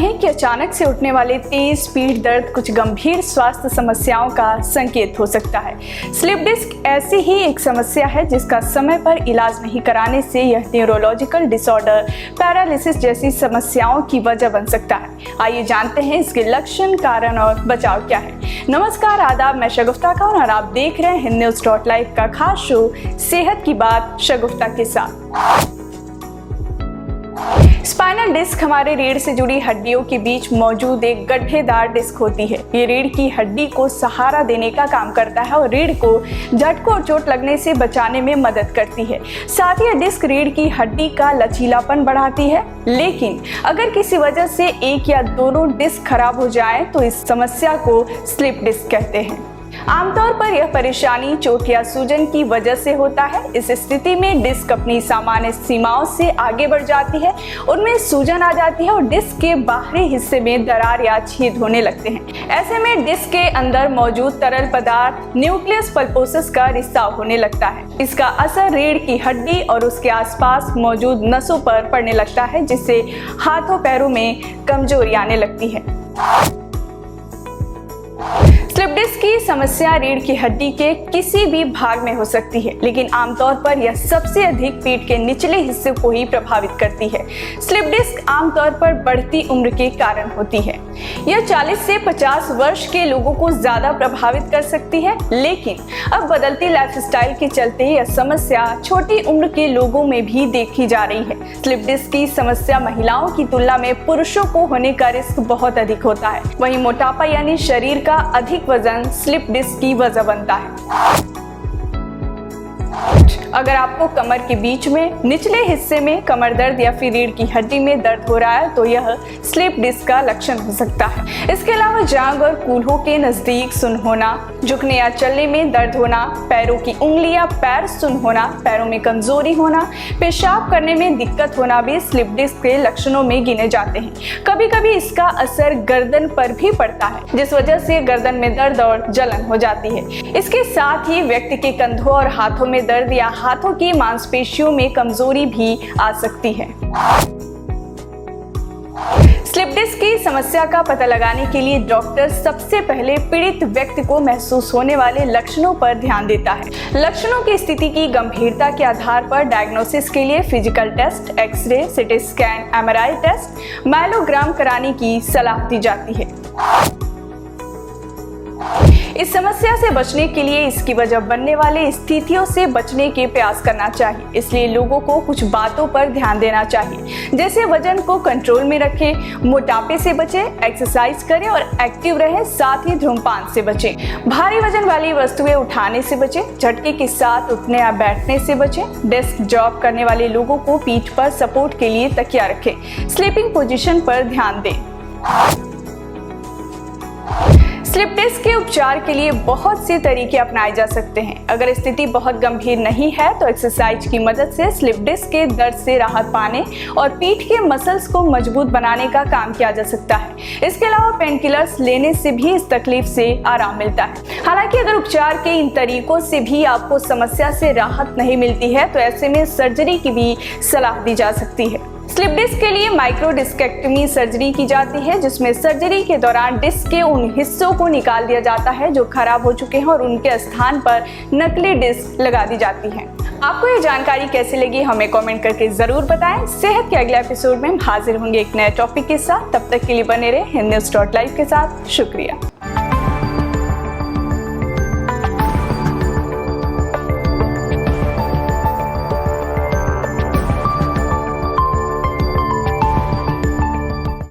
हैं कि अचानक से उठने वाले तेज पीठ दर्द कुछ गंभीर स्वास्थ्य समस्याओं का संकेत हो सकता है। स्लिप डिस्क ऐसी ही एक समस्या है जिसका समय पर इलाज नहीं कराने से यह न्यूरोलॉजिकल डिसऑर्डर, पैरालिसिस जैसी समस्याओं की वजह बन सकता है। आइए जानते हैं इसके लक्षण, कारण और बचाव क्या है। नमस्कार, आदाब, मैं शगुफ्ता खान और आप देख रहे हैं हिंदन्यूज़.लाइव का खास शो सेहत की बात शगुफ्ता के साथ। स्पाइनल डिस्क हमारे रीढ़ से जुड़ी हड्डियों के बीच मौजूद एक गड्ढेदार डिस्क होती है। ये रीढ़ की हड्डी को सहारा देने का काम करता है और रीढ़ को झटकों और चोट लगने से बचाने में मदद करती है। साथ ही डिस्क रीढ़ की हड्डी का लचीलापन बढ़ाती है। लेकिन अगर किसी वजह से एक या दोनों डिस्क खराब हो जाए तो इस समस्या को स्लिप डिस्क कहते हैं। आमतौर पर यह परेशानी चोट या सूजन की वजह से होता है। इस स्थिति में डिस्क अपनी सामान्य सीमाओं से आगे बढ़ जाती है, उनमें सूजन आ जाती है और डिस्क के बाहरी हिस्से में दरार या छेद होने लगते हैं। ऐसे में डिस्क के अंदर मौजूद तरल पदार्थ न्यूक्लियस पल्पोसस का रिसाव होने लगता है। इसका असर रीढ़ की हड्डी और उसके आसपास मौजूद नसों पर पड़ने लगता है, जिससे हाथों पैरों में कमजोरी आने लगती है। स्लिप डिस्क की समस्या रीढ़ की हड्डी के किसी भी भाग में हो सकती है, लेकिन आमतौर पर यह सबसे अधिक पीठ के निचले हिस्से को ही प्रभावित करती है। स्लिप डिस्क आमतौर पर बढ़ती उम्र के कारण होती है। यह 40 से 50 वर्ष के लोगों को ज्यादा प्रभावित कर सकती है, लेकिन अब बदलती लाइफस्टाइल के चलते यह समस्या छोटी उम्र के लोगों में भी देखी जा रही है। स्लिप डिस्क की समस्या महिलाओं की तुलना में पुरुषों को होने का रिस्क बहुत अधिक होता है। वहीं मोटापा यानी शरीर का अधिक वजन स्लिप डिस्क की वजह बनता है। अगर आपको कमर के बीच में, निचले हिस्से में कमर दर्द या फिर रीढ़ की हड्डी में दर्द हो रहा है तो यह स्लिप डिस्क का लक्षण हो सकता है। इसके अलावा जांघ और कूल्हों के नजदीक सुन्न होना, झुकने या चलने में दर्द होना, पैरों की उंगली या पैर सुन्न होना, पैरों में कमजोरी होना, पेशाब करने में दिक्कत होना भी स्लिप डिस्क के लक्षणों में गिने जाते हैं। कभी कभी इसका असर गर्दन पर भी पड़ता है, जिस वजह से गर्दन में दर्द और जलन हो जाती है। इसके साथ ही व्यक्ति के कंधों और हाथों में दर्द या हाथों की मांसपेशियों में कमजोरी भी आ सकती है। स्लिप डिस्क की समस्या का पता लगाने के लिए डॉक्टर सबसे पहले पीड़ित व्यक्ति को महसूस होने वाले लक्षणों पर ध्यान देता है। लक्षणों की स्थिति की गंभीरता के आधार पर डायग्नोसिस के लिए physical test, X ray, CT scan, MRI test, myelogram कराने की सलाह दी जाती है। इस समस्या से बचने के लिए इसकी वजह बनने वाले स्थितियों से बचने के प्रयास करना चाहिए। इसलिए लोगों को कुछ बातों पर ध्यान देना चाहिए, जैसे वजन को कंट्रोल में रखें, मोटापे से बचें, एक्सरसाइज करें और एक्टिव रहें, साथ ही धूम्रपान से बचें, भारी वजन वाली वस्तुएं उठाने से बचें, झटके के साथ उठने या बैठने से बचें, डेस्क जॉब करने वाले लोगों को पीठ पर सपोर्ट के लिए तकिया रखें, स्लीपिंग पोजीशन पर ध्यान दें। स्लिप डिस्क के उपचार के लिए बहुत से तरीके अपनाए जा सकते हैं। अगर स्थिति बहुत गंभीर नहीं है तो एक्सरसाइज की मदद से स्लिप डिस्क के दर्द से राहत पाने और पीठ के मसल्स को मजबूत बनाने का काम किया जा सकता है। इसके अलावा पेन किलर्स लेने से भी इस तकलीफ से आराम मिलता है। हालांकि अगर उपचार के इन तरीकों से भी आपको समस्या से राहत नहीं मिलती है तो ऐसे में सर्जरी की भी सलाह दी जा सकती है। स्लिप डिस्क के लिए माइक्रो डिस्केक्टमी सर्जरी की जाती है, जिसमें सर्जरी के दौरान डिस्क के उन हिस्सों को निकाल दिया जाता है जो खराब हो चुके हैं और उनके स्थान पर नकली डिस्क लगा दी जाती है। आपको ये जानकारी कैसी लगी हमें कमेंट करके जरूर बताएं। सेहत के अगले एपिसोड में हम हाजिर होंगे एक नए टॉपिक के साथ। तब तक के लिए बने रहे हिंदन्यूज़.लाइव के साथ। शुक्रिया।